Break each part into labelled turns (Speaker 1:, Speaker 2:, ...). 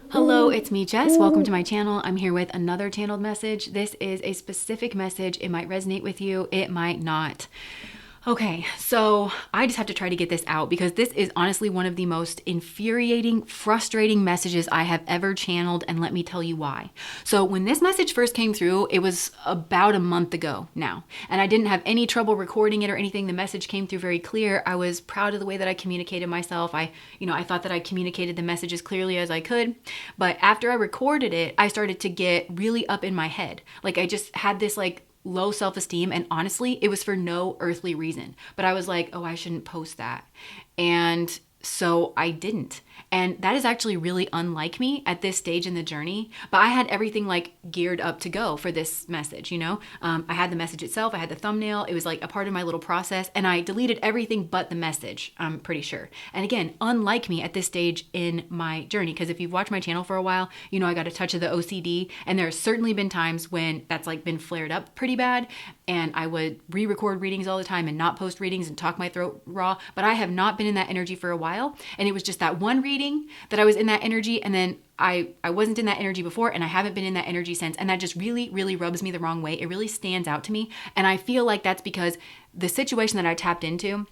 Speaker 1: Hello, it's me, Jess. Welcome to my channel. I'm here with another channeled message. This is a specific message. It might resonate with you, it might not. Okay, so I just have to try to get this out because this is honestly one of the most infuriating, frustrating messages I have ever channeled, and let me tell you why. So when this message first came through, it was about a month ago now, and I didn't have any trouble recording it or anything. The message came through very clear. I was proud of the way that I communicated myself. I thought that I communicated the message as clearly as I could, but after I recorded it, I started to get really up in my head. Like I just had this low self-esteem, and honestly it was for no earthly reason, but I was like, oh, I shouldn't post that, and so I didn't. And that is actually really unlike me at this stage in the journey, but I had everything geared up to go for this message. I had the message itself, I had the thumbnail, it was like a part of my little process, and I deleted everything but the message, I'm pretty sure. And again, unlike me at this stage in my journey, because if you've watched my channel for a while, I got a touch of the OCD, and there have certainly been times when that's been flared up pretty bad, and I would re-record readings all the time and not post readings and talk my throat raw, but I have not been in that energy for a while, and it was just that one reading that I was in that energy, and then I wasn't in that energy before, and I haven't been in that energy since, and that just really, really rubs me the wrong way. It really stands out to me, and I feel like that's because the situation that I tapped into,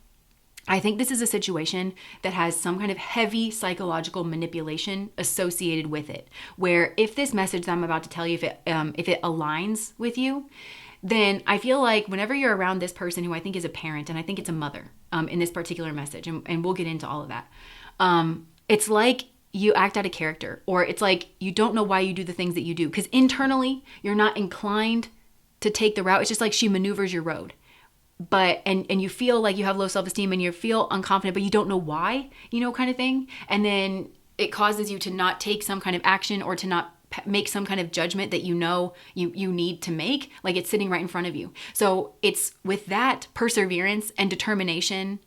Speaker 1: I think this is a situation that has some kind of heavy psychological manipulation associated with it, where if this message that I'm about to tell you, if it aligns with you, then I feel like whenever you're around this person who I think is a parent, and I think it's a mother in this particular message, and we'll get into all of that, it's like you act out of character, or it's like you don't know why you do the things that you do, because internally you're not inclined to take the route. It's just like she maneuvers your road, but and you feel like you have low self-esteem and you feel unconfident, but you don't know why, kind of thing. And then it causes you to not take some kind of action, or to not make some kind of judgment that you need to make, like it's sitting right in front of you. So it's with that perseverance and determination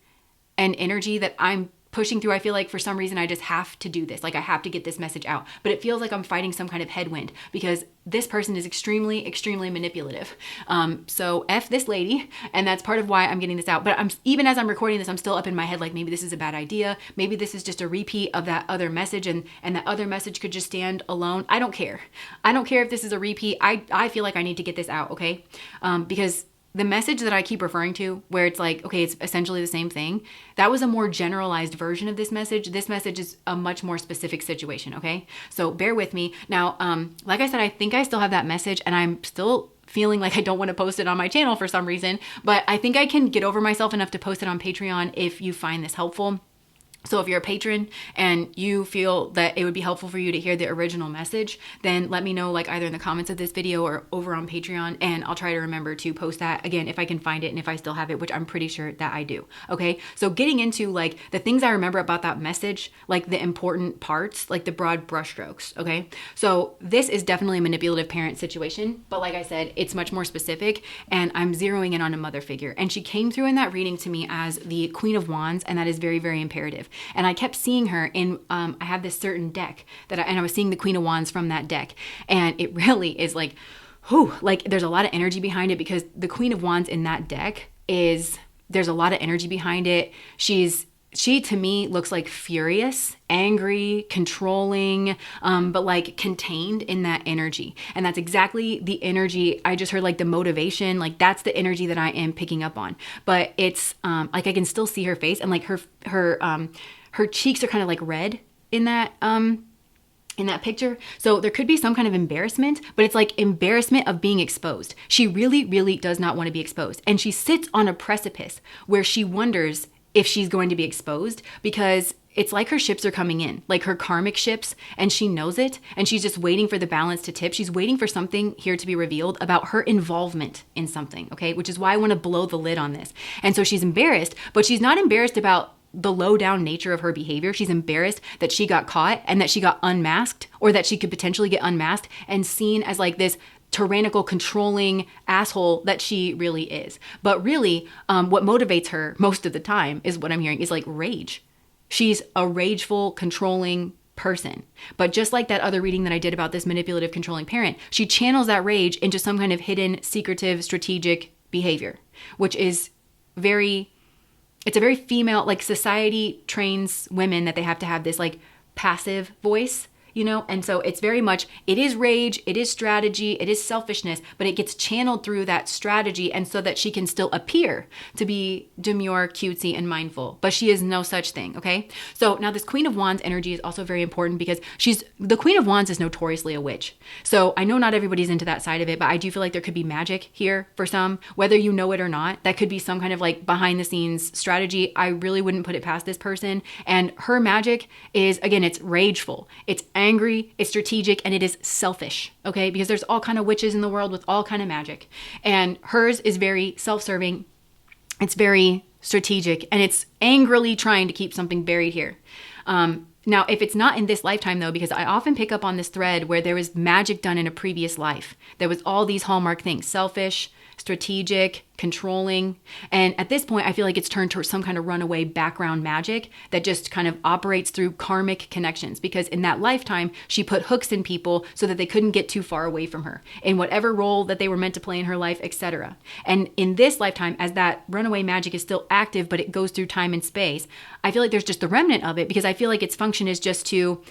Speaker 1: and energy that I'm pushing through. I feel like for some reason I just have to do this. I have to get this message out, but it feels like I'm fighting some kind of headwind because this person is extremely, extremely manipulative. So F this lady, and that's part of why I'm getting this out. But even as I'm recording this, I'm still up in my head, maybe this is a bad idea. Maybe this is just a repeat of that other message, and that other message could just stand alone. I don't care. I don't care if this is a repeat. I feel like I need to get this out, okay? Because the message that I keep referring to, where it's okay, it's essentially the same thing, that was a more generalized version of this message. This message is a much more specific situation, okay? So bear with me. Now, like I said, I think I still have that message, and I'm still feeling like I don't want to post it on my channel for some reason, but I think I can get over myself enough to post it on Patreon if you find this helpful. So if you're a patron and you feel that it would be helpful for you to hear the original message, then let me know either in the comments of this video or over on Patreon, and I'll try to remember to post that again if I can find it and if I still have it, which I'm pretty sure that I do. Okay, so getting into the things I remember about that message, the important parts, the broad brushstrokes. Okay, so this is definitely a manipulative parent situation, but like I said, it's much more specific, and I'm zeroing in on a mother figure, and she came through in that reading to me as the Queen of Wands, and that is very, very imperative. And I kept seeing her in, I have this certain deck and I was seeing the Queen of Wands from that deck. And it really is there's a lot of energy behind it, because the Queen of Wands in that deck there's a lot of energy behind it. She to me looks furious, angry, controlling, but contained in that energy. And that's exactly the energy I just heard, the motivation, that's the energy that I am picking up on. But it's I can still see her face, and her cheeks are kind of red in that picture. So there could be some kind of embarrassment, but it's embarrassment of being exposed. She really, really does not want to be exposed. And she sits on a precipice where she wonders if she's going to be exposed, because it's her ships are coming in, her karmic ships, and she knows it, and she's just waiting for the balance to tip. She's waiting for something here to be revealed about her involvement in something, okay? Which is why I want to blow the lid on this. And so she's embarrassed, but she's not embarrassed about the low down nature of her behavior. She's embarrassed that she got caught and that she got unmasked, or that she could potentially get unmasked and seen as this tyrannical, controlling asshole that she really is. But really, what motivates her most of the time is what I'm hearing is rage. She's a rageful, controlling person. But just like that other reading that I did about this manipulative, controlling parent, she channels that rage into some kind of hidden, secretive, strategic behavior, which is it's a very female, society trains women that they have to have this passive voice, you know? And so it's very much, it is rage, it is strategy, it is selfishness, but it gets channeled through that strategy, and so that she can still appear to be demure, cutesy, and mindful. But she is no such thing, okay? So now this Queen of Wands energy is also very important because the Queen of Wands is notoriously a witch. So I know not everybody's into that side of it, but I do feel like there could be magic here for some, whether you know it or not. That could be some kind of like behind the scenes strategy. I really wouldn't put it past this person. And her magic is, again, it's rageful, it's angry, it's strategic, and it is selfish, okay? Because there's all kind of witches in the world with all kind of magic. And hers is very self-serving, it's very strategic, and it's angrily trying to keep something buried here. Now, if it's not in this lifetime, though, because I often pick up on this thread where there was magic done in a previous life. There was all these hallmark things: selfish, strategic, controlling. And at this point, I feel like it's turned to some kind of runaway background magic that just kind of operates through karmic connections. Because in that lifetime, she put hooks in people so that they couldn't get too far away from her in whatever role that they were meant to play in her life, etc. And in this lifetime, as that runaway magic is still active, but it goes through time and space, I feel like there's just the remnant of it, because I feel like its function is just to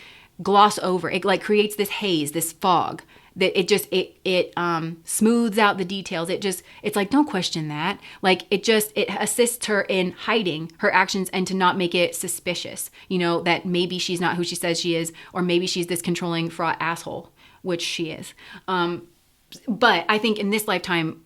Speaker 1: gloss over. It like creates this haze, this fog, that it smooths out the details. It's like, don't question that. Like it assists her in hiding her actions and to not make it suspicious, you know, that maybe she's not who she says she is, or maybe she's this controlling, fraught asshole, which she is. But I think in this lifetime,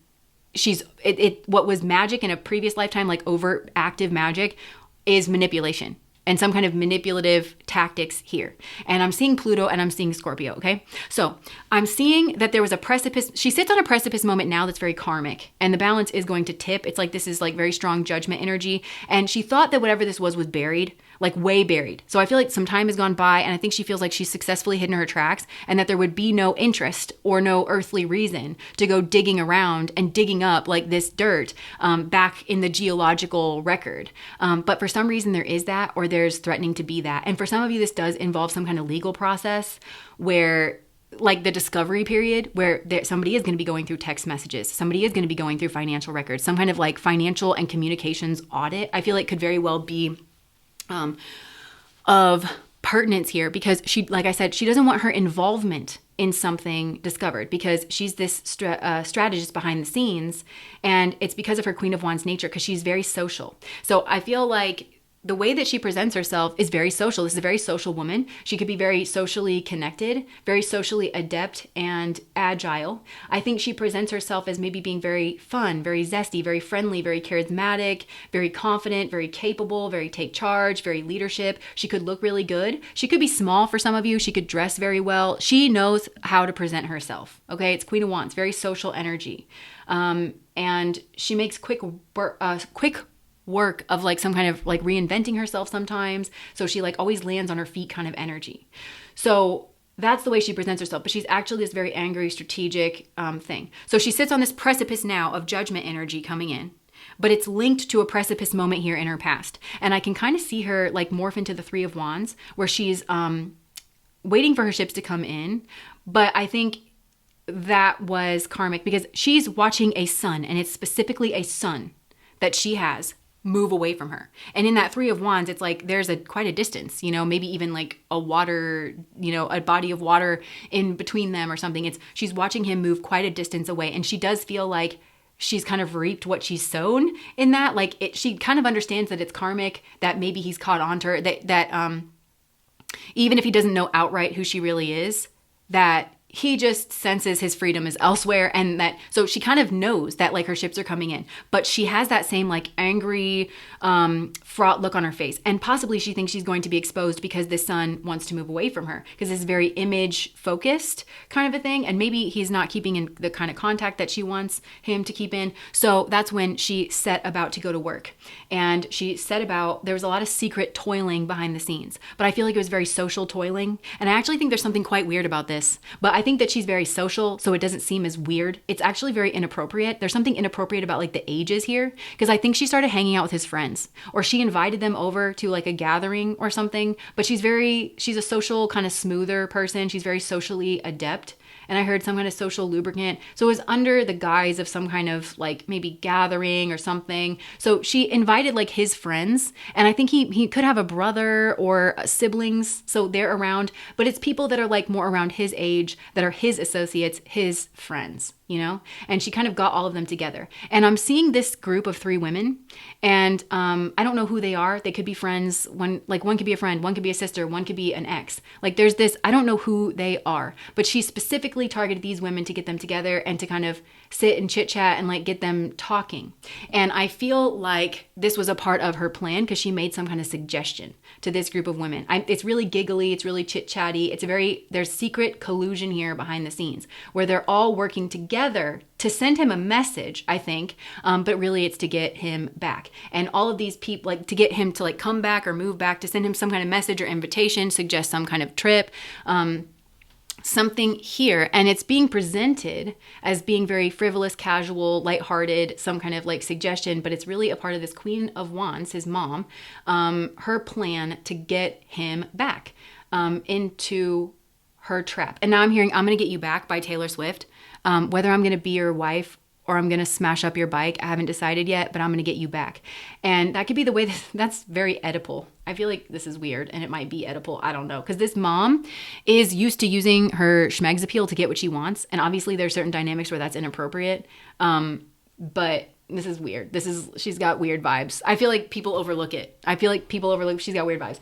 Speaker 1: what was magic in a previous lifetime, like overt active magic, is manipulation and some kind of manipulative tactics here. And I'm seeing Pluto and I'm seeing Scorpio, okay? So I'm seeing that there was a precipice. She sits on a precipice moment now that's very karmic, and the balance is going to tip. It's like this is like very strong judgment energy. And she thought that whatever this was buried, like way buried. So I feel like some time has gone by, and I think she feels like she's successfully hidden her tracks, and that there would be no interest or no earthly reason to go digging around and digging up like this dirt back in the geological record. But for some reason there is that, or there's threatening to be that. And for some of you, this does involve some kind of legal process where, like the discovery period, where somebody is going to be going through text messages, somebody is going to be going through financial records, some kind of like financial and communications audit, I feel like could very well be of pertinence here, because she, like I said, she doesn't want her involvement in something discovered, because she's this strategist behind the scenes, and it's because of her Queen of Wands nature, because she's very social. So I feel like the way that she presents herself is very social. This is a very social woman. She could be very socially connected, very socially adept and agile. I think she presents herself as maybe being very fun, very zesty, very friendly, very charismatic, very confident, very capable, very take charge, very leadership. She could look really good. She could be small for some of you. She could dress very well. She knows how to present herself. Okay, it's Queen of Wands, very social energy. And she makes quick work of like some kind of like reinventing herself sometimes. So she like always lands on her feet kind of energy. So that's the way she presents herself. But she's actually this very angry, strategic thing. So she sits on this precipice now of judgment energy coming in, but it's linked to a precipice moment here in her past. And I can kind of see her like morph into the Three of Wands, where she's waiting for her ships to come in. But I think that was karmic, because she's watching a sun, and it's specifically a sun that she has move away from her. And in that Three of Wands, it's like there's quite a distance, you know, maybe even like a water, you know, a body of water in between them or something. She's watching him move quite a distance away, and she does feel like she's kind of reaped what she's sown in that. Like she kind of understands that it's karmic, that maybe he's caught on to her, that even if he doesn't know outright who she really is, that he just senses his freedom is elsewhere, and that, so she kind of knows that like her ships are coming in, but she has that same like angry, fraught look on her face. And possibly she thinks she's going to be exposed because this sun wants to move away from her, because it's very image focused kind of a thing. And maybe he's not keeping in the kind of contact that she wants him to keep in. So that's when she set about to go to work. And she set about, there was a lot of secret toiling behind the scenes, but I feel like it was very social toiling. And I actually think there's something quite weird about this, but I think that she's very social, so it doesn't seem as weird. It's actually very inappropriate. There's something inappropriate about like the ages here, because I think she started hanging out with his friends, or she invited them over to like a gathering or something. But she's a social kind of smoother person. She's very socially adept. And I heard some kind of social lubricant. So it was under the guise of some kind of like maybe gathering or something. So she invited like his friends. And I think he could have a brother or siblings. So they're around. But it's people that are like more around his age, that are his associates, his friends, you know? And she kind of got all of them together. And I'm seeing this group of 3 women. And I don't know who they are. They could be friends. One could be a friend, one could be a sister, one could be an ex. Like there's this, I don't know who they are. But she specifically targeted these women to get them together and to kind of sit and chit chat and like get them talking. And I feel like this was a part of her plan because she made some kind of suggestion to this group of women. It's really giggly. It's really chit chatty. There's secret collusion here behind the scenes where they're all working together to send him a message, I think. But really it's to get him back. And all of these people, like to get him to like come back or move back, to send him some kind of message or invitation, suggest some kind of trip, something here. And it's being presented as being very frivolous, casual, lighthearted, some kind of like suggestion, but it's really a part of this Queen of Wands, his mom, her plan to get him back into her trap. And now I'm hearing I'm Gonna Get You Back by Taylor Swift. Whether I'm gonna be your wife or I'm gonna smash up your bike, I haven't decided yet, but I'm gonna get you back. And that could be the way that's very Oedipal. I feel like this is weird and it might be Oedipal. I don't know. Because this mom is used to using her schmegs appeal to get what she wants. And obviously there's certain dynamics where that's inappropriate. But this is weird. She's got weird vibes. I feel like people overlook it. She's got weird vibes.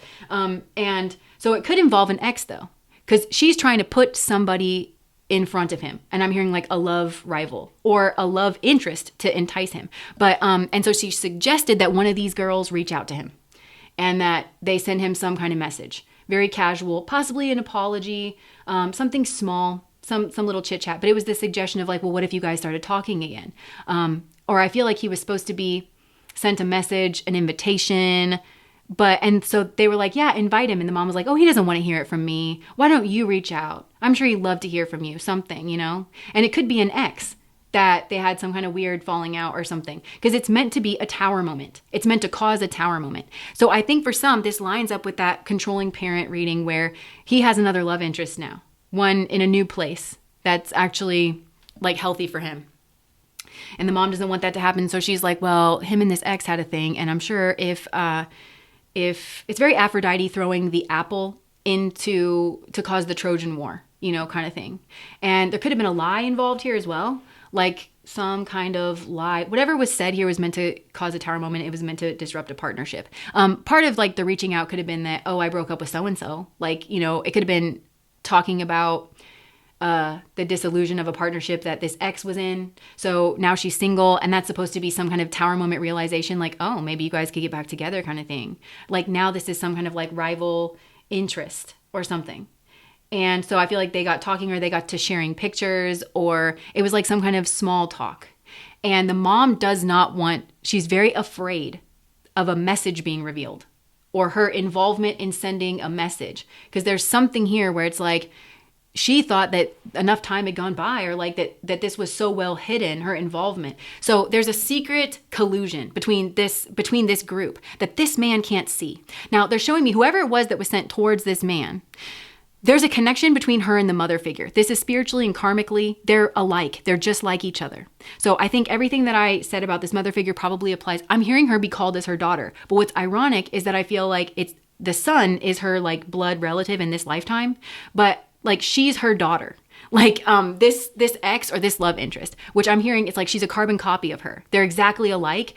Speaker 1: And so it could involve an ex though. Because she's trying to put somebody in front of him. And I'm hearing like a love rival or a love interest to entice him. But, and so she suggested that one of these girls reach out to him and that they send him some kind of message, very casual, possibly an apology, something small, some little chit chat. But it was the suggestion of like, well, what if you guys started talking again? Or I feel like he was supposed to be sent a message, an invitation, and so they were like, yeah, invite him. And the mom was like, oh, he doesn't want to hear it from me. Why don't you reach out? I'm sure he'd love to hear from you, something, you know? And it could be an ex that they had some kind of weird falling out or something, because it's meant to be a tower moment. It's meant to cause a tower moment. So I think for some, this lines up with that controlling parent reading where he has another love interest now, one in a new place that's actually like healthy for him. And the mom doesn't want that to happen. So she's like, well, him and this ex had a thing. And I'm sure if it's very Aphrodite throwing the apple to cause the Trojan War, you know, kind of thing. And there could have been a lie involved here as well. Like some kind of lie. Whatever was said here was meant to cause a tower moment. It was meant to disrupt a partnership. Part of like the reaching out could have been that, oh, I broke up with so-and-so. Like, you know, it could have been talking about the disillusion of a partnership that this ex was in. So now she's single, and that's supposed to be some kind of tower moment realization, like, oh, maybe you guys could get back together kind of thing. Like now this is some kind of like rival interest or something. And so I feel like they got talking, or they got to sharing pictures, or it was like some kind of small talk. And the mom she's very afraid of a message being revealed or her involvement in sending a message. Because there's something here where it's like, she thought that enough time had gone by, or like that this was so well hidden, her involvement. So there's a secret collusion between this group that this man can't see. Now they're showing me whoever it was that was sent towards this man. There's a connection between her and the mother figure. This is spiritually and karmically, they're alike. They're just like each other. So I think everything that I said about this mother figure probably applies. I'm hearing her be called as her daughter. But what's ironic is that I feel like the son is her like blood relative in this lifetime, but like she's her daughter. Like this ex or this love interest, which I'm hearing, it's like she's a carbon copy of her. They're exactly alike.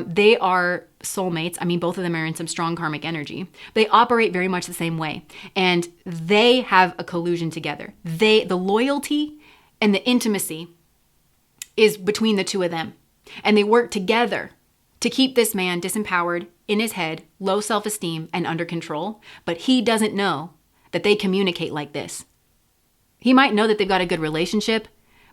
Speaker 1: They are soulmates. I mean, both of them are in some strong karmic energy. They operate very much the same way. And they have a collusion together. The loyalty and the intimacy is between the two of them. And they work together to keep this man disempowered, in his head, low self-esteem, and under control. But he doesn't know that they communicate like this. He might know that they've got a good relationship,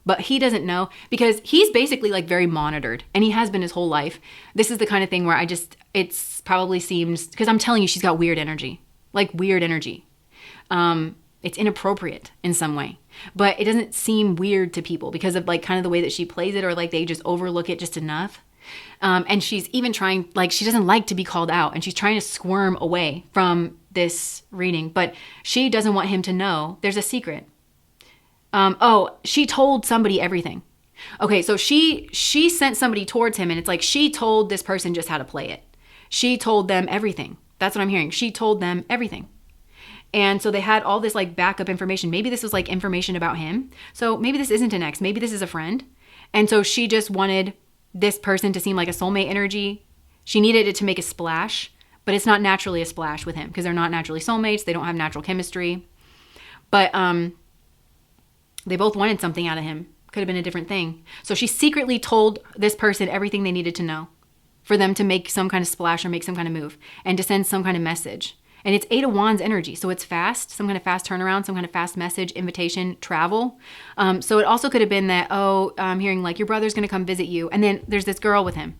Speaker 1: but he doesn't know, because he's basically like very monitored, and he has been his whole life. This is the kind of thing where it's probably seems, because I'm telling you, she's got weird energy, like weird energy. It's inappropriate in some way, but it doesn't seem weird to people because of like kind of the way that she plays it, or like they just overlook it just enough. And she's even trying, like, she doesn't like to be called out, and she's trying to squirm away from this reading, but she doesn't want him to know there's a secret. She told somebody everything. Okay, so she sent somebody towards him, and it's like she told this person just how to play it. She told them everything. That's what I'm hearing. She told them everything. And so they had all this like backup information. Maybe this was like information about him. So maybe this isn't an ex. Maybe this is a friend. And so she just wanted this person to seem like a soulmate energy. She needed it to make a splash, but it's not naturally a splash with him because they're not naturally soulmates. They don't have natural chemistry. But they both wanted something out of him. Could have been a different thing. So she secretly told this person everything they needed to know for them to make some kind of splash or make some kind of move and to send some kind of message. And it's 8 of Wands energy. So it's fast, some kind of fast turnaround, some kind of fast message, invitation, travel. So it also could have been that, I'm hearing like your brother's going to come visit you. And then there's this girl with him.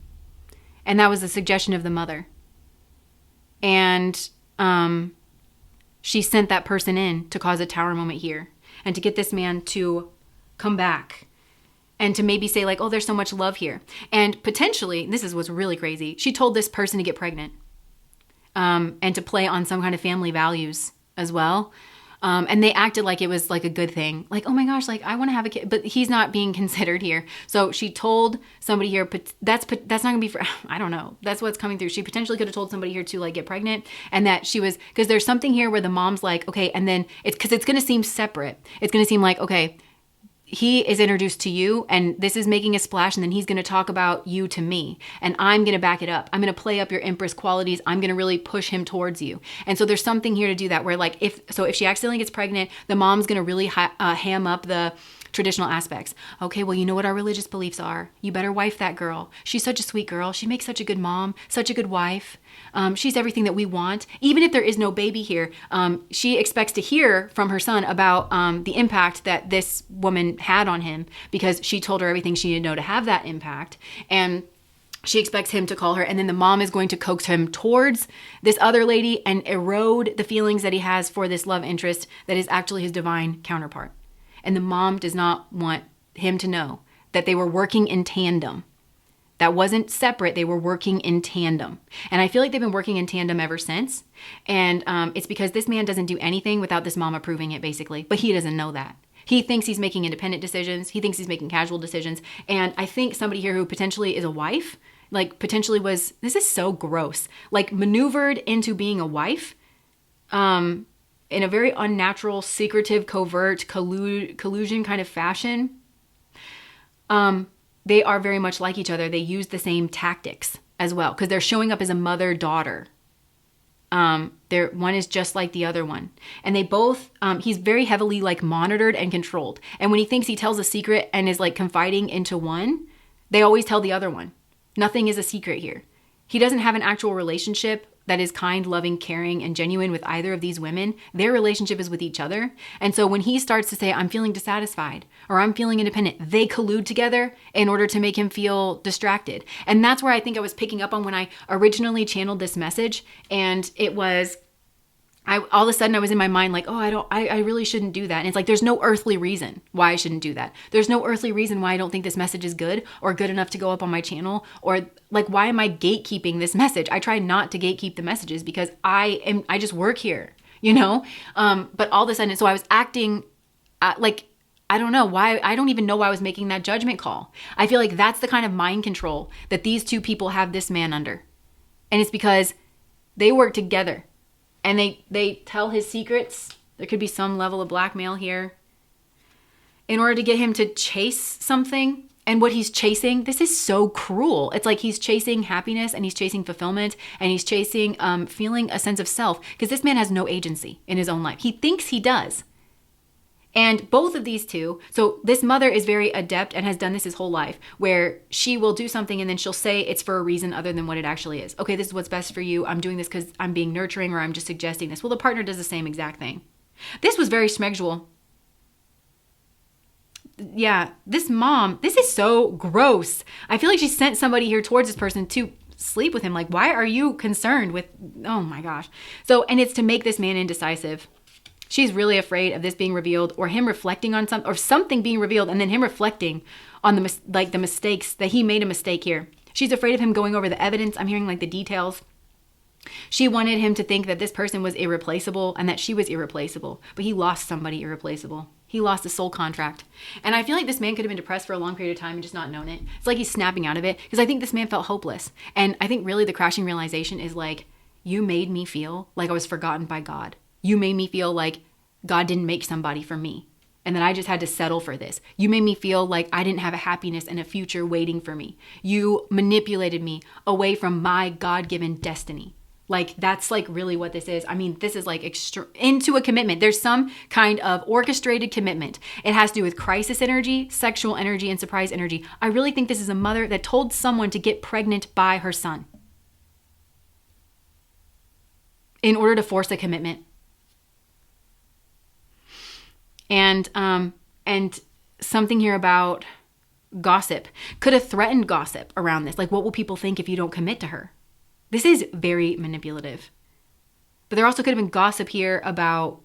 Speaker 1: And that was a suggestion of the mother. And she sent that person in to cause a tower moment here and to get this man to come back and to maybe say like, oh, there's so much love here. And potentially, this is what's really crazy, she told this person to get pregnant. And to play on some kind of family values as well. And they acted like it was like a good thing. Like, oh my gosh, like I want to have a kid, but he's not being considered here. So she told somebody here, but that's not gonna be for, I don't know. That's what's coming through. She potentially could have told somebody here to like get pregnant, and that she was, because there's something here where the mom's like, okay, and then it's because it's going to seem separate. It's going to seem like, okay, he is introduced to you and this is making a splash, and then he's going to talk about you to me, and I'm going to back it up. I'm going to play up your Empress qualities. I'm going to really push him towards you. And so there's something here to do that where like if she accidentally gets pregnant, the mom's going to really ham up the traditional aspects. Okay, well, you know what our religious beliefs are. You better wife that girl. She's such a sweet girl. She makes such a good mom, such a good wife. She's everything that we want. Even if there is no baby here, she expects to hear from her son about the impact that this woman had on him, because she told her everything she needed to know to have that impact. And she expects him to call her, and then the mom is going to coax him towards this other lady and erode the feelings that he has for this love interest that is actually his divine counterpart. And the mom does not want him to know that they were working in tandem. That wasn't separate. They were working in tandem. And I feel like they've been working in tandem ever since. And it's because this man doesn't do anything without this mom approving it, basically. But he doesn't know that. He thinks he's making independent decisions. He thinks he's making casual decisions. And I think somebody here who potentially is a wife, like potentially was, this is so gross, like maneuvered into being a wife, in a very unnatural, secretive, covert, collusion kind of fashion. They are very much like each other. They use the same tactics as well, because they're showing up as a mother-daughter. One is just like the other one. And they both, he's very heavily like monitored and controlled. And when he thinks he tells a secret and is like confiding into one, they always tell the other one. Nothing is a secret here. He doesn't have an actual relationship that is kind, loving, caring, and genuine with either of these women. Their relationship is with each other. And so when he starts to say, I'm feeling dissatisfied, or I'm feeling independent, they collude together in order to make him feel distracted. And that's where I think I was picking up on when I originally channeled this message. And it was, all of a sudden I was in my mind like, I really shouldn't do that. And it's like, there's no earthly reason why I shouldn't do that. There's no earthly reason why I don't think this message is good or good enough to go up on my channel, or like, why am I gatekeeping this message? I try not to gatekeep the messages because I just work here, you know? But all of a sudden, so I was acting like, I don't know why. I don't even know why I was making that judgment call. I feel like that's the kind of mind control that these two people have this man under. And it's because they work together. And they tell his secrets. There could be some level of blackmail here in order to get him to chase something. And what he's chasing, this is so cruel. It's like he's chasing happiness, and he's chasing fulfillment, and he's chasing feeling a sense of self, because this man has no agency in his own life. He thinks he does. And both of these two, so this mother is very adept and has done this his whole life, where she will do something and then she'll say it's for a reason other than what it actually is. Okay, this is what's best for you. I'm doing this because I'm being nurturing, or I'm just suggesting this. Well, the partner does the same exact thing. This was very smexual. Yeah, this mom, this is so gross. I feel like she sent somebody here towards this person to sleep with him. Like, why are you concerned with, oh my gosh. So, and it's to make this man indecisive. She's really afraid of this being revealed, or him reflecting on something, or something being revealed, and then him reflecting on the mistakes that he made a mistake here. She's afraid of him going over the evidence. I'm hearing like the details. She wanted him to think that this person was irreplaceable and that she was irreplaceable, but he lost somebody irreplaceable. He lost a soul contract. And I feel like this man could have been depressed for a long period of time and just not known it. It's like he's snapping out of it, because I think this man felt hopeless. And I think really the crashing realization is like, you made me feel like I was forgotten by God. You made me feel like God didn't make somebody for me, and that I just had to settle for this. You made me feel like I didn't have a happiness and a future waiting for me. You manipulated me away from my God-given destiny. Like, that's like really what this is. I mean, this is like into a commitment. There's some kind of orchestrated commitment. It has to do with crisis energy, sexual energy, and surprise energy. I really think this is a mother that told someone to get pregnant by her son in order to force a commitment. And something here about gossip. Could have threatened gossip around this. Like, what will people think if you don't commit to her? This is very manipulative. But there also could have been gossip here about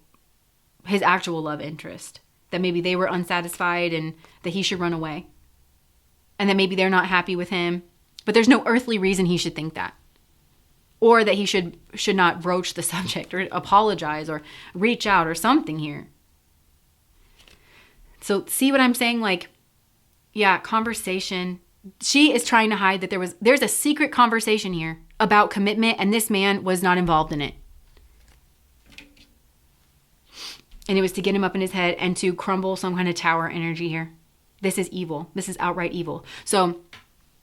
Speaker 1: his actual love interest. That maybe they were unsatisfied and that he should run away. And that maybe they're not happy with him. But there's no earthly reason he should think that. Or that he should not broach the subject or apologize or reach out or something here. So see what I'm saying? Like, yeah, conversation. She is trying to hide that there's a secret conversation here about commitment, and this man was not involved in it. And it was to get him up in his head and to crumble some kind of tower energy here. This is evil. This is outright evil. So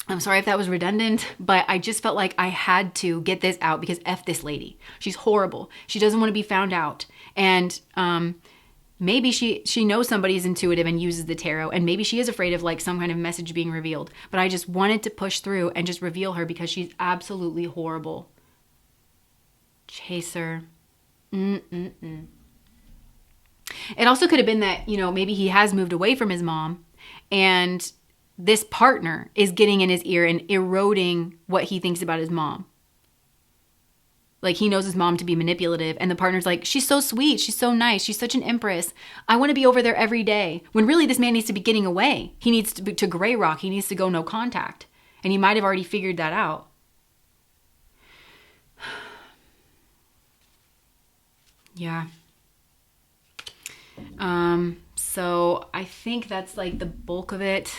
Speaker 1: I'm sorry if that was redundant, but I just felt like I had to get this out because F this lady. She's horrible. She doesn't want to be found out. And maybe she knows somebody's intuitive and uses the tarot, and maybe she is afraid of like some kind of message being revealed. But I just wanted to push through and just reveal her because she's absolutely horrible. Chaser. It also could have been that, maybe he has moved away from his mom, and this partner is getting in his ear and eroding what he thinks about his mom. Like, he knows his mom to be manipulative, and the partner's like, she's so sweet, she's so nice, she's such an empress. I want to be over there every day. When really this man needs to be getting away. He needs to Gray Rock. He needs to go no contact. And he might have already figured that out. Yeah. So I think that's like the bulk of it.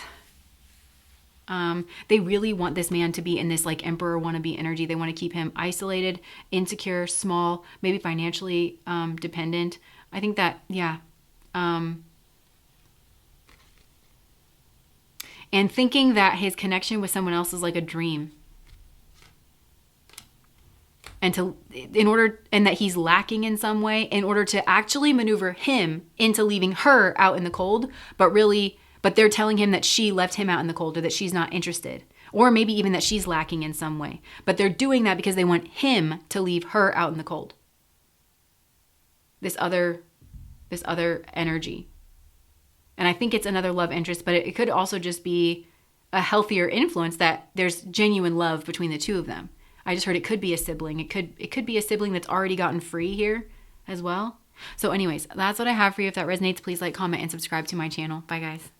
Speaker 1: They really want this man to be in this like emperor wannabe energy. They want to keep him isolated, insecure, small, maybe financially dependent. I think that, yeah. And thinking that his connection with someone else is like a dream. And that he's lacking in some way in order to actually maneuver him into leaving her out in the cold, but they're telling him that she left him out in the cold, or that she's not interested, or maybe even that she's lacking in some way. But they're doing that because they want him to leave her out in the cold. This other energy. And I think it's another love interest, but it could also just be a healthier influence that there's genuine love between the two of them. I just heard it could be a sibling. It could be a sibling that's already gotten free here as well. So anyways, that's what I have for you. If that resonates, please like, comment, and subscribe to my channel. Bye, guys.